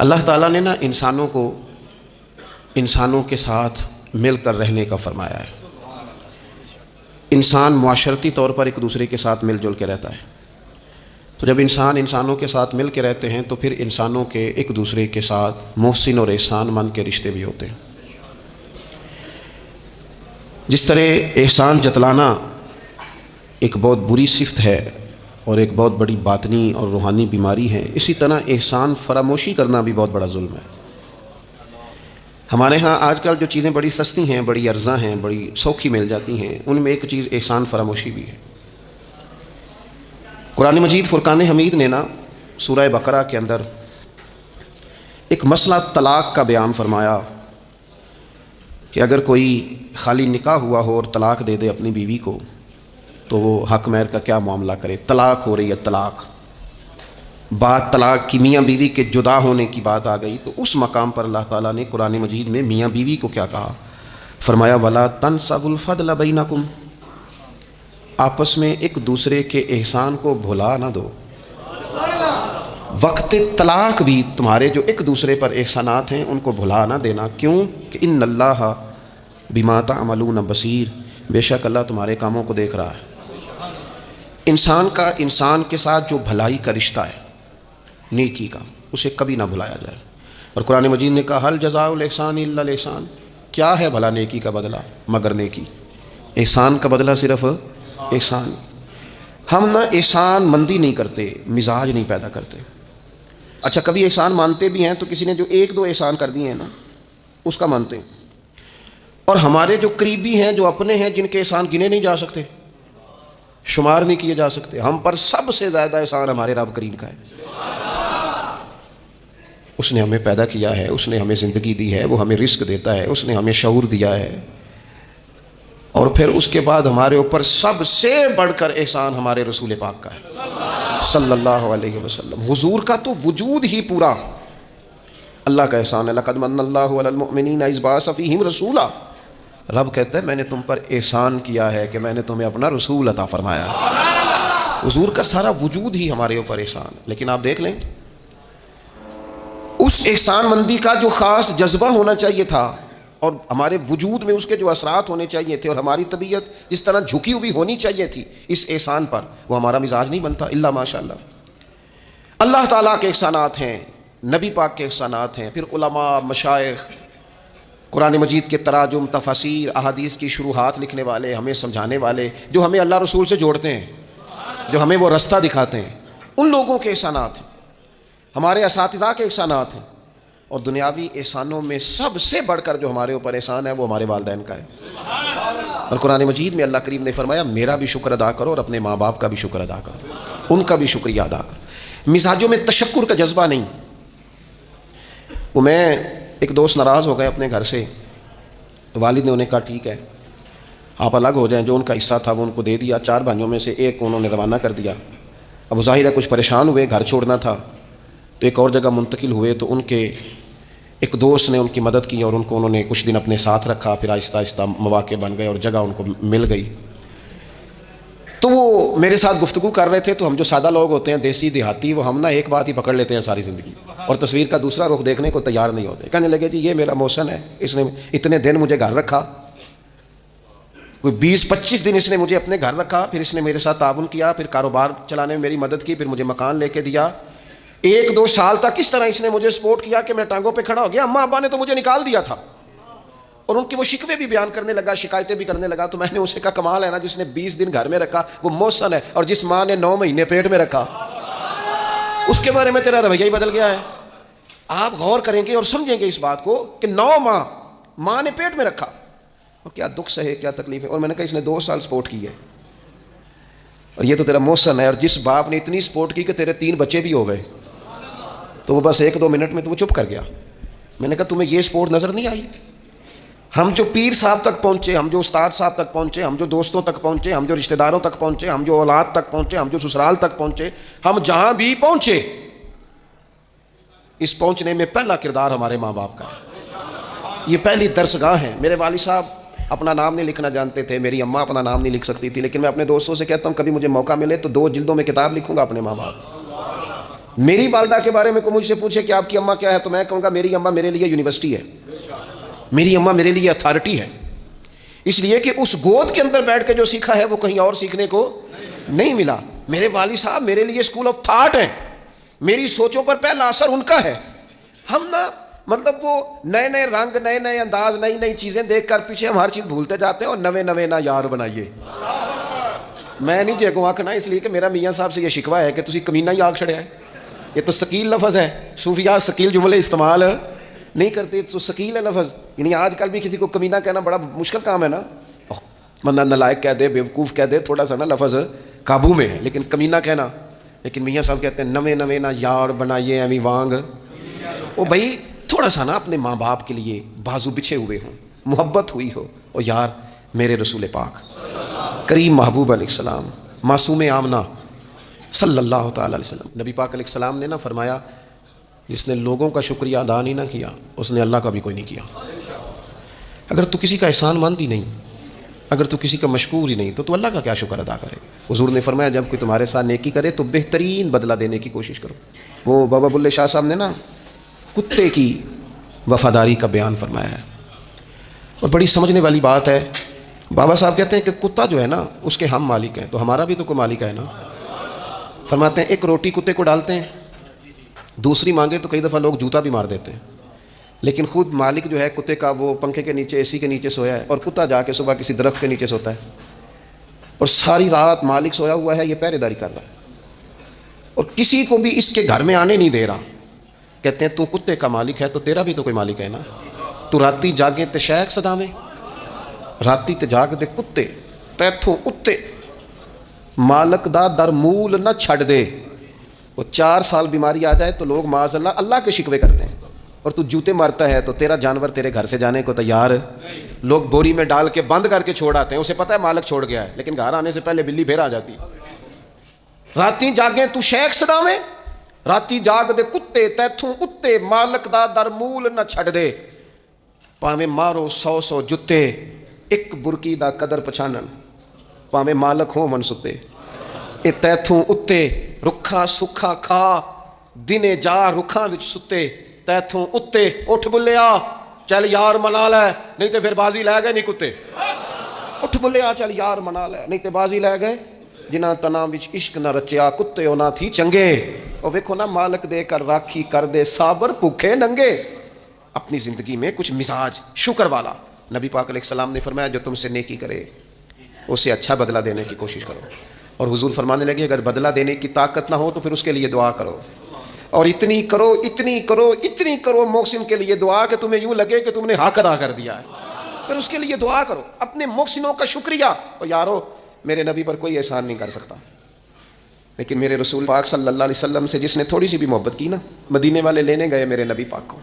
اللہ تعالیٰ نے نا انسانوں کو انسانوں کے ساتھ مل کر رہنے کا فرمایا ہے۔ انسان معاشرتی طور پر ایک دوسرے کے ساتھ مل جل کے رہتا ہے، تو جب انسان انسانوں کے ساتھ مل کے رہتے ہیں تو پھر انسانوں کے ایک دوسرے کے ساتھ محسن اور احسان مند کے رشتے بھی ہوتے ہیں۔ جس طرح احسان جتلانا ایک بہت بری صفت ہے اور ایک بہت بڑی باطنی اور روحانی بیماری ہے، اسی طرح احسان فراموشی کرنا بھی بہت بڑا ظلم ہے۔ ہمارے ہاں آج کل جو چیزیں بڑی سستی ہیں، بڑی ارزاں ہیں، بڑی سوکھی مل جاتی ہیں، ان میں ایک چیز احسان فراموشی بھی ہے۔ قرآن مجید فرقان حمید نے نا سورہ بقرہ کے اندر ایک مسئلہ طلاق کا بیان فرمایا کہ اگر کوئی خالی نکاح ہوا ہو اور طلاق دے دے اپنی بیوی کو تو وہ حق مہر کا کیا معاملہ کرے۔ طلاق ہو رہی ہے، طلاق، بات طلاق کی میاں بیوی کے جدا ہونے کی بات آ گئی، تو اس مقام پر اللہ تعالیٰ نے قرآن مجید میں میاں بیوی کو کیا کہا، فرمایا وَلَا تَنْسَبُوا الْفَضْلَ بَيْنَكُمْ، آپس میں ایک دوسرے کے احسان کو بھلا نہ دو۔ وقت طلاق بھی تمہارے جو ایک دوسرے پر احسانات ہیں ان کو بھلا نہ دینا، کیوں کہ ان اللہ بما تعملون بصیر، بے شک اللہ تمہارے کاموں کو دیکھ رہا ہے۔ انسان کا انسان کے ساتھ جو بھلائی کا رشتہ ہے، نیکی کا، اسے کبھی نہ بھلایا جائے۔ اور قرآن مجید نے کہا حل جزاء الاحسان الا الاحسان، کیا ہے بھلا نیکی کا بدلہ مگر نیکی، احسان کا بدلہ صرف احسان۔ ہم نہ احسان مندی نہیں کرتے، مزاج نہیں پیدا کرتے۔ اچھا کبھی احسان مانتے بھی ہیں تو کسی نے جو ایک دو احسان کر دیے ہیں نا اس کا مانتے ہیں، اور ہمارے جو قریبی ہیں، جو اپنے ہیں، جن کے احسان گنے نہیں جا سکتے، شمار نہیں کیے جا سکتے، ہم پر سب سے زیادہ احسان ہمارے رب کریم کا ہے۔ اس نے ہمیں پیدا کیا ہے، اس نے ہمیں زندگی دی ہے، وہ ہمیں رزق دیتا ہے، اس نے ہمیں شعور دیا ہے، اور پھر اس کے بعد ہمارے اوپر سب سے بڑھ کر احسان ہمارے رسول پاک کا ہے صلی اللہ علیہ وسلم۔ حضور کا تو وجود ہی پورا اللہ کا احسان ہے۔ لقد من اللہ علی المؤمنین اذ بعث فیہم رسولا، رب کہتا ہے میں نے تم پر احسان کیا ہے کہ میں نے تمہیں اپنا رسول عطا فرمایا۔ حضور کا سارا وجود ہی ہمارے اوپر احسان، لیکن آپ دیکھ لیں اس احسان مندی کا جو خاص جذبہ ہونا چاہیے تھا اور ہمارے وجود میں اس کے جو اثرات ہونے چاہیے تھے، اور ہماری طبیعت جس طرح جھکی ہوئی ہونی چاہیے تھی اس احسان پر، وہ ہمارا مزاج نہیں بنتا الا ماشاء اللہ۔ اللہ تعالیٰ کے احسانات ہیں، نبی پاک کے احسانات ہیں، پھر علماء، مشائخ، قرآن مجید کے تراجم، تفاسیر، احادیث کی شروحات لکھنے والے، ہمیں سمجھانے والے، جو ہمیں اللہ رسول سے جوڑتے ہیں، جو ہمیں وہ رستہ دکھاتے ہیں، ان لوگوں کے احسانات ہیں، ہمارے اساتذہ کے احسانات ہیں، اور دنیاوی احسانوں میں سب سے بڑھ کر جو ہمارے اوپر احسان ہے وہ ہمارے والدین کا ہے۔ اور قرآن مجید میں اللہ کریم نے فرمایا میرا بھی شکر ادا کرو اور اپنے ماں باپ کا بھی شکر ادا کرو، ان کا بھی شکریہ ادا کرو۔ مزاجوں میں تشکر کا جذبہ نہیں۔ وہ میں ایک دوست ناراض ہو گئے اپنے گھر سے، والد نے انہیں کہا ٹھیک ہے آپ الگ ہو جائیں، جو ان کا حصہ تھا وہ ان کو دے دیا، 4 بھائیوں میں سے ایک انہوں نے روانہ کر دیا۔ اب ظاہر ہے کچھ پریشان ہوئے، گھر چھوڑنا تھا تو ایک اور جگہ منتقل ہوئے، تو ان کے ایک دوست نے ان کی مدد کی اور ان کو انہوں نے کچھ دن اپنے ساتھ رکھا، پھر آہستہ آہستہ مواقع بن گئے اور جگہ ان کو مل گئی۔ تو وہ میرے ساتھ گفتگو کر رہے تھے، تو ہم جو سادہ لوگ ہوتے ہیں، دیسی دیہاتی، وہ ہم نا ایک بات ہی پکڑ لیتے ہیں ساری زندگی، اور تصویر کا دوسرا رخ دیکھنے کو تیار نہیں ہوتے۔ کہنے لگے جی یہ میرا محسن ہے، اس نے اتنے دن مجھے گھر رکھا، کوئی 20-25 دن اس نے مجھے اپنے گھر رکھا، پھر اس نے میرے ساتھ تعاون کیا، پھر کاروبار چلانے میں میری مدد کی، پھر مجھے مکان لے کے دیا، 1-2 سال تک اس طرح اس نے مجھے سپورٹ کیا کہ میں ٹانگوں پہ کھڑا ہو گیا، اماں ابا نے تو مجھے نکال دیا تھا۔ اور ان کی وہ شکوے بھی بیان کرنے لگا، شکایتیں بھی کرنے لگا، تو میں نے اسے کہا کمال ہے نا، جس نے 20 دن گھر میں رکھا وہ محسن ہے، اور جس ماں نے 9 مہینے پیٹ میں رکھا اس کے بارے میں تیرا رویہ ہی بدل گیا ہے۔ آپ غور کریں گے اور سمجھیں گے اس بات کو کہ 9 ماں نے پیٹ میں رکھا، اور کیا دکھ سہے، کیا تکلیف ہے۔ اور میں نے کہا اس نے 2 سال سپورٹ کی ہے، اور یہ تو تیرا محسن ہے، اور جس باپ نے اتنی سپورٹ کی کہ تیرے 3 بچے بھی ہو گئے، تو وہ بس 1-2 منٹ میں تو وہ چپ کر گیا۔ میں نے کہا تمہیں یہ سپورٹ نظر نہیں آئی؟ ہم جو پیر صاحب تک پہنچے، ہم جو استاد صاحب تک پہنچے، ہم جو دوستوں تک پہنچے، ہم جو رشتہ داروں تک پہنچے، ہم جو اولاد تک پہنچے، ہم جو سسرال تک پہنچے، ہم جہاں بھی پہنچے، اس پہنچنے میں پہلا کردار ہمارے ماں باپ کا ہے۔ یہ پہلی درسگاہ ہے۔ میرے والد صاحب اپنا نام نہیں لکھنا جانتے تھے، میری اماں اپنا نام نہیں لکھ سکتی تھی، لیکن میں اپنے دوستوں سے کہتا ہوں کبھی مجھے موقع ملے تو 2 جلدوں میں کتاب لکھوں گا اپنے ماں باپ، میری والدہ کے بارے میں کوئی مجھ سے پوچھے کہ آپ کی اماں کیا ہے تو میں کہوں گا میری اماں میرے لیے یونیورسٹی ہے، میری اماں میرے لیے اتھارٹی ہے، اس لیے کہ اس گود کے اندر بیٹھ کے جو سیکھا ہے وہ کہیں اور سیکھنے کو نہیں ملا۔ میرے والد صاحب میرے لیے اسکول آف تھاٹ ہیں، میری سوچوں پر پہلا اثر ان کا ہے۔ ہم نا مطلب وہ نئے نئے رنگ، نئے نئے انداز، نئی نئی چیزیں دیکھ کر پیچھے ہم ہر چیز بھولتے جاتے ہیں اور نوے نوے نہ یار بنائیے۔ میں نہیں جے کو آکھنا اس لیے کہ میرا میاں صاحب سے یہ شکوہ ہے کہ تسی کمینہ ہی آگ چھڑیا ہے، یہ تو ثقیل لفظ ہے، صوفیاء ثقیل جملے استعمال نہیں کرتے، تو ثقیل ہے لفظ، یعنی آج کل بھی کسی کو کمینہ کہنا بڑا مشکل کام ہے نا، بندہ نالائق کہہ دے، بیوقوف کہہ دے، تھوڑا سا نا لفظ قابو میں ہے، لیکن کمینہ کہنا، لیکن میاں صاحب کہتے ہیں نوے نوے نہ یار بنائیے ایویں وانگ۔ او بھائی تھوڑا سا نا اپنے ماں باپ کے لیے بازو بچھے ہوئے ہوں، محبت ہوئی ہو، اور یار میرے رسول پاک کریم محبوب علیہ السلام معصوم آمنہ صلی اللہ تعالی علیہ وسلم، نبی پاک علیہ السلام نے نا فرمایا جس نے لوگوں کا شکریہ ادا نہیں نہ کیا اس نے اللہ کا بھی کوئی نہیں کیا۔ اگر تو کسی کا احسان مند ہی نہیں، اگر تو کسی کا مشکور ہی نہیں تو اللہ کا کیا شکر ادا کرے۔ حضور نے فرمایا جب کوئی تمہارے ساتھ نیکی کرے تو بہترین بدلہ دینے کی کوشش کرو۔ وہ بابا بلے شاہ صاحب نے نا کتے کی وفاداری کا بیان فرمایا ہے، اور بڑی سمجھنے والی بات ہے۔ بابا صاحب کہتے ہیں کہ کتا جو ہے نا اس کے ہم مالک ہیں، تو ہمارا بھی تو کوئی مالک ہے نا۔ فرماتے ہیں ایک روٹی کتے کو ڈالتے ہیں، دوسری مانگے تو کئی دفعہ لوگ جوتا بھی مار دیتے ہیں، لیکن خود مالک جو ہے کتے کا وہ پنکھے کے نیچے، اے سی کے نیچے سویا ہے، اور کتا جا کے صبح کسی درخت کے نیچے سوتا ہے، اور ساری رات مالک سویا ہوا ہے، یہ پہرے داری کر رہا ہے، اور کسی کو بھی اس کے گھر میں آنے نہیں دے رہا۔ کہتے ہیں تو کتے کا مالک ہے تو تیرا بھی تو کوئی مالک ہے نا۔ تو راتی جاگے تے شیخ صداویں، راتی تے جاگ دے کتے تیتھوں اتے، مالک دا در مول نہ چھڑ دے۔ وہ 4 سال بیماری آ جائے تو لوگ معاذ اللہ اللہ کے شکوے کرتے ہیں، اور تو جوتے مارتا ہے تو تیرا جانور تیرے گھر سے جانے کو تیار، لوگ بوری میں ڈال کے بند کر کے چھوڑ آتے ہیں، اسے پتہ ہے مالک چھوڑ گیا ہے، لیکن گھر آنے سے پہلے بلی پھر آ جاتی۔ راتی جاگیں تو شیخ صداویں، راتی جاگ دے کتے تیتھوں اتے، مالک دا در مول نہ چھڑ دے۔ پاویں مارو 100 جتے، ایک برکی دا قدر پچھانن، پاویں مالک ہو من ستے۔ اے تیتھوں اتے رکھا سکھا کھا، دنے جا رکھاں وچ ستے، تیتھوں اتے اٹھ بلیا چل یار منا لے، نہیں تے پھر بازی لے گئے نہیں کتے۔ اٹھ بلیا چل یار منا لے، نہیں تے بازی لے گئے جنہاں تناں وچ عشق نہ رچیا، کتے ہونا تھی چنگے۔ اور ویکھو نا مالک دے کر راکھی کر دے صابر بھوکے ننگے۔ اپنی زندگی میں کچھ مزاج شکر والا۔ نبی پاک علیہ السلام نے فرمایا جو تم سے نیکی کرے اسے اچھا بدلہ دینے کی کوشش کرو، اور حضور فرمانے لگے اگر بدلہ دینے کی طاقت نہ ہو تو پھر اس کے لیے دعا کرو، اور اتنی کرو اتنی کرو اتنی کرو محسن کے لیے دعا کہ تمہیں یوں لگے کہ تم نے حق ادا کر دیا ہے، پھر اس کے لیے دعا کرو، اپنے محسنوں کا شکریہ۔ اور یارو میرے نبی پر کوئی احسان نہیں کر سکتا، لیکن میرے رسول پاک صلی اللہ علیہ وسلم سے جس نے تھوڑی سی بھی محبت کی نا، مدینے والے لینے گئے میرے نبی پاک کو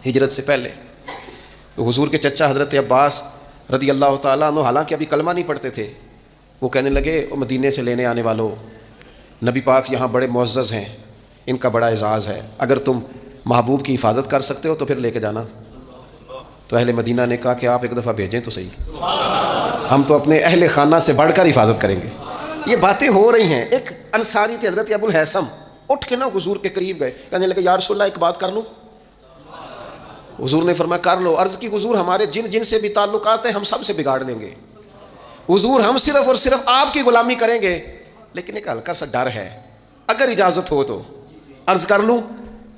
ہجرت سے پہلے، تو حضور کے چچا حضرت عباس رضی اللہ تعالیٰ عنہ حالانکہ ابھی کلمہ نہیں پڑھتے تھے، وہ کہنے لگے مدینے سے لینے آنے والوں، نبی پاک یہاں بڑے معزز ہیں، ان کا بڑا اعزاز ہے، اگر تم محبوب کی حفاظت کر سکتے ہو تو پھر لے کے جانا۔ تو اہل مدینہ نے کہا کہ آپ ایک دفعہ بھیجیں تو صحیح، ہم تو اپنے اہل خانہ سے بڑھ کر حفاظت کریں گے۔ یہ باتیں ہو رہی ہیں، ایک انصاری تھے حضرت ابو الحیثم، اٹھ کے نا حضور کے قریب گئے، کہنے لگے یا رسول اللہ ایک بات کر لوں؟ حضور نے فرمایا کر لو۔ عرض کی حضور ہمارے جن سے بھی تعلقات ہیں ہم سب سے بگاڑ لیں گے، حضور ہم صرف اور صرف آپ کی غلامی کریں گے، لیکن ایک ہلکا سا ڈر ہے، اگر اجازت ہو تو عرض کر لوں؟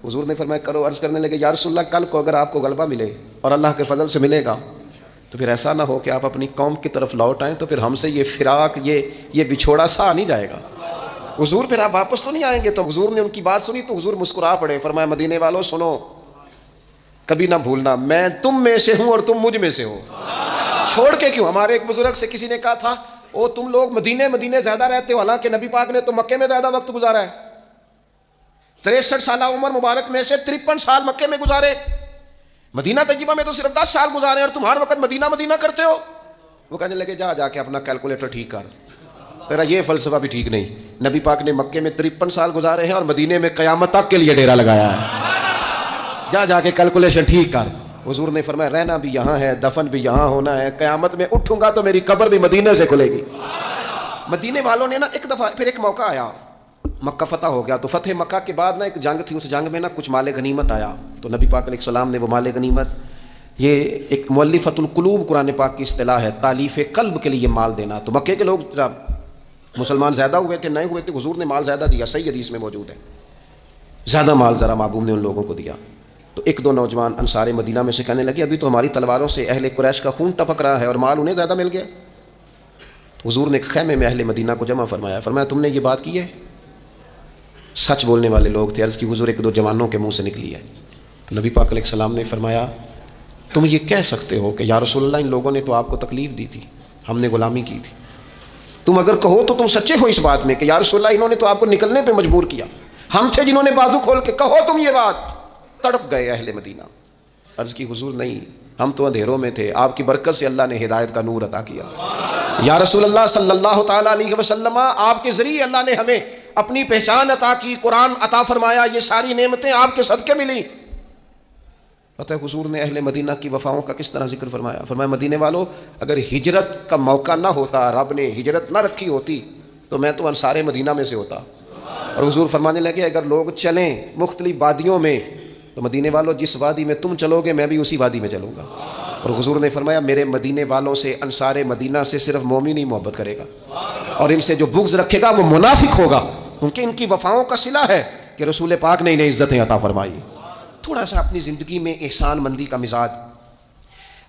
حضور نے فرمایا کرو۔ عرض کرنے لگے یا رسول اللہ کل کو اگر آپ کو غلبہ ملے اور اللہ کے فضل سے ملے گا تو پھر ایسا نہ ہو کہ آپ اپنی قوم کی طرف لوٹ آئیں تو پھر ہم سے یہ فراق یہ بچھوڑا سا نہیں جائے گا، حضور پھر آپ واپس تو نہیں آئیں گے۔ تو حضور نے ان کی بات سنی تو حضور مسکرا پڑے، فرمایا مدینے والوں سنو، کبھی نہ بھولنا میں تم میں سے ہوں اور تم مجھ میں سے ہو، چھوڑ کے کیوں؟ ہمارے ایک بزرگ سے کسی نے کہا تھا او تم لوگ مدینے زیادہ رہتے ہو، حالانکہ نبی پاک نے تو مکے میں زیادہ وقت گزارا ہے، 63 سالہ عمر مبارک میں سے 53 سال مکے میں گزارے، مدینہ طیبہ میں تو صرف 10 سال گزارے اور تم ہر وقت مدینہ کرتے ہو۔ وہ کہنے لگے جا کے اپنا کیلکولیٹر ٹھیک کر، تیرا یہ فلسفہ بھی ٹھیک نہیں، نبی پاک نے مکے میں 53 سال گزارے ہیں اور مدینے میں قیامت تک کے لیے ڈیرا لگایا ہے، جا کے کیلکولیشن ٹھیک کر۔ حضور نے فرمایا رہنا بھی یہاں ہے، دفن بھی یہاں ہونا ہے، قیامت میں اٹھوں گا تو میری قبر بھی مدینے سے کھلے گی۔ مدینے والوں نے نا ایک دفعہ پھر ایک موقع آیا، مکہ فتح ہو گیا. تو فتح مکہ کے بعد نا ایک جنگ تھی, اس جنگ میں نا کچھ مال غنیمت آیا. تو نبی پاک علیہ السلام نے وہ مال غنیمت, یہ ایک مؤلفۃ القلوب قرآن پاک کی اصطلاح ہے, تالیف قلب کے لیے مال دینا. تو مکے کے لوگ مسلمان زیادہ ہوئے تھے, نئے ہوئے تھے, حضور نے مال زیادہ دیا, صحیح حدیث میں موجود ہے, زیادہ مال ذرا محبوب نے ان لوگوں کو دیا. تو ایک دو نوجوان انصار مدینہ میں سے کہنے لگے ابھی تو ہماری تلواروں سے اہل قریش کا خون ٹپک رہا ہے اور مال انہیں زیادہ مل گیا. تو حضور نے خیمے میں اہل مدینہ کو جمع فرمایا, فرمایا تم نے یہ بات کی ہے؟ سچ بولنے والے لوگ تھے. عرض کی حضور ایک دو جوانوں کے منہ سے نکلی ہے. تو نبی پاک علیہ السلام نے فرمایا تم یہ کہہ سکتے ہو کہ یا رسول اللہ ان لوگوں نے تو آپ کو تکلیف دی تھی, ہم نے غلامی کی تھی. تم اگر کہو تو تم سچے ہو اس بات میں کہ یا رسول اللہ انہوں نے تو آپ کو نکلنے پہ مجبور کیا, ہم تھے جنہوں نے بازو کھول کے کہو تم یہ بات. تڑپ گئے اہل مدینہ. عرض کی حضور نہیں, ہم تو اندھیروں میں تھے, آپ کی برکت سے اللہ نے ہدایت کا نور عطا کیا. یا رسول اللہ صلی اللہ تعالیٰ علیہ وسلم آپ کے ذریعے اللہ نے ہمیں اپنی پہچان عطا کی, قرآن عطا فرمایا, یہ ساری نعمتیں آپ کے صدقے ملی. پتہ ہے حضور نے اہل مدینہ کی وفاؤں کا کس طرح ذکر فرمایا. فرمایا مدینے والو اگر ہجرت کا موقع نہ ہوتا, رب نے ہجرت نہ رکھی ہوتی تو میں تو انصار مدینہ میں سے ہوتا. اور حضور فرمانے لگے اگر لوگ چلیں مختلف وادیوں میں تو مدینے والوں جس وادی میں تم چلو گے میں بھی اسی وادی میں چلوں گا. اور حضور نے فرمایا میرے مدینے والوں سے, انصار مدینہ سے صرف مومن ہی محبت کرے گا, اور ان سے جو بغض رکھے گا وہ منافق ہوگا, کیونکہ ان کی وفاؤں کا صلہ ہے کہ رسول پاک نے انہیں عزتیں عطا فرمائی. تھوڑا سا اپنی زندگی میں احسان مندی کا مزاج.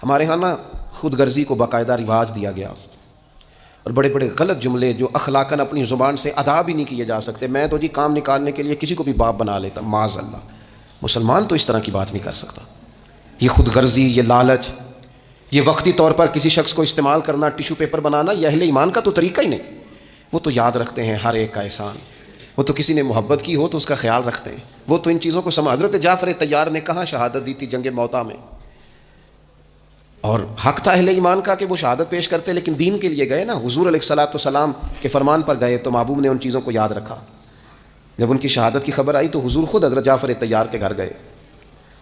ہمارے ہاں نا خود غرضی کو باقاعدہ رواج دیا گیا, اور بڑے بڑے غلط جملے جو اخلاقاً اپنی زبان سے ادا بھی نہیں کیے جا سکتے. میں تو جی کام نکالنے کے لیے کسی کو بھی باپ بنا لیتا, معاذ اللہ. مسلمان تو اس طرح کی بات نہیں کر سکتا. یہ خود غرضی, یہ لالچ, یہ وقتی طور پر کسی شخص کو استعمال کرنا, ٹیشو پیپر بنانا, یہ اہل ایمان کا تو طریقہ ہی نہیں. وہ تو یاد رکھتے ہیں ہر ایک کا احسان, وہ تو کسی نے محبت کی ہو تو اس کا خیال رکھتے ہیں, وہ تو ان چیزوں کو حضرت جعفر طیار نے کہاں شہادت دی تھی جنگ موتا میں, اور حق تھا اہل ایمان کا کہ وہ شہادت پیش کرتے, لیکن دین کے لیے گئے نا, حضور علیہ الصلوۃ والسلام کے فرمان پر گئے تو محبوب نے ان چیزوں کو یاد رکھا. جب ان کی شہادت کی خبر آئی تو حضور خود حضرت جعفر طیار کے گھر گئے,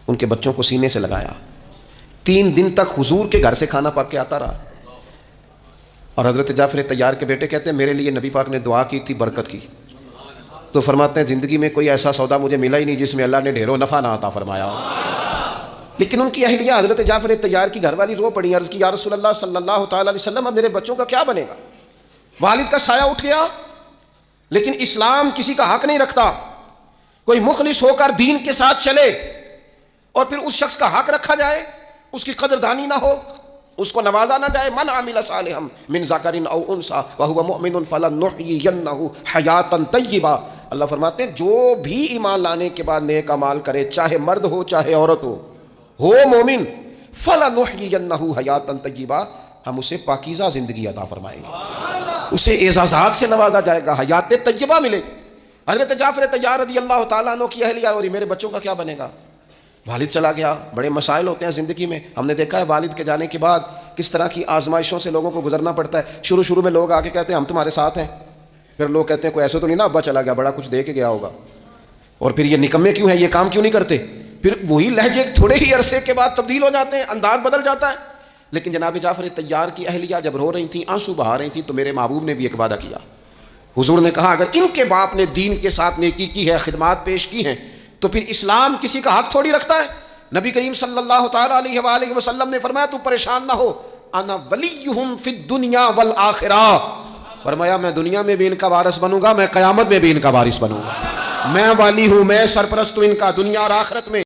ان کے بچوں کو سینے سے لگایا, 3 دن تک حضور کے گھر سے کھانا پک کے آتا رہا. اور حضرت جعفر طیار کے بیٹے کہتے ہیں میرے لیے نبی پاک نے دعا کی تھی برکت کی. تو فرماتے ہیں زندگی میں کوئی ایسا سودا مجھے ملا ہی نہیں جس میں اللہ نے ڈھیروں نفع نہ عطا فرمایا ہو. لیکن ان کی اہلیہ حضرت جعفر طیار کی گھر والی رو پڑی, عرض کی یا رسول اللہ صلی اللہ تعالیٰ علیہ وسلم اب میرے بچوں کا کیا بنے گا؟ والد کا سایہ اٹھ گیا, لیکن اسلام کسی کا حق نہیں رکھتا. کوئی مخلص ہو کر دین کے ساتھ چلے اور پھر اس شخص کا حق رکھا جائے, اس کی قدردانی نہ ہو, اس کو نوازا نہ جائے. من عمل صالحا من ذکر او انثى وهو مؤمن فلنحيينه حیاتا طیبہ. اللہ فرماتے ہیں جو بھی ایمان لانے کے بعد نیک اعمال کرے, چاہے مرد ہو چاہے عورت ہو مومن, فلنحيينه حیاتا طیبہ, ہم اسے پاکیزہ زندگی عطا فرمائیں گے, اسے اعزازات سے نوازا جائے گا, حیات طیبہ ملے. حضرت جعفر طیار رضی اللہ تعالیٰ عنہ کی اہلیہ اور میرے بچوں کا کیا بنے گا؟ والد چلا گیا. بڑے مسائل ہوتے ہیں زندگی میں, ہم نے دیکھا ہے والد کے جانے کے بعد کس طرح کی آزمائشوں سے لوگوں کو گزرنا پڑتا ہے. شروع میں لوگ آ کے کہتے ہیں ہم تمہارے ساتھ ہیں, پھر لوگ کہتے ہیں کوئی ایسا تو نہیں نا ابا چلا گیا, بڑا کچھ دے کے گیا ہوگا, اور پھر یہ نکمے کیوں ہیں, یہ کام کیوں نہیں کرتے. پھر وہی لہجے تھوڑے ہی عرصے کے بعد تبدیل ہو جاتے ہیں, انداز بدل جاتا ہے. لیکن جناب جعفر طیار کی اہلیہ جب رو رہی تھیں, آنسو بہا رہی تھیں, تو میرے محبوب نے بھی ایک وعدہ کیا. حضور نے کہا اگر ان کے باپ نے دین کے ساتھ نیکی کی ہے, خدمات پیش کی ہیں, تو پھر اسلام کسی کا حق تھوڑی رکھتا ہے. نبی کریم صلی اللہ تعالیٰ علیہ وآلہ وسلم نے فرمایا تو پریشان نہ ہو, انا ولیہم فی الدنیا والآخرہ. فرمایا میں دنیا میں بھی ان کا وارث بنوں گا, میں قیامت میں بھی ان کا وارث بنوں گا. میں والی ہوں, میں سرپرست ہوں ان کا دنیا اور آخرت میں.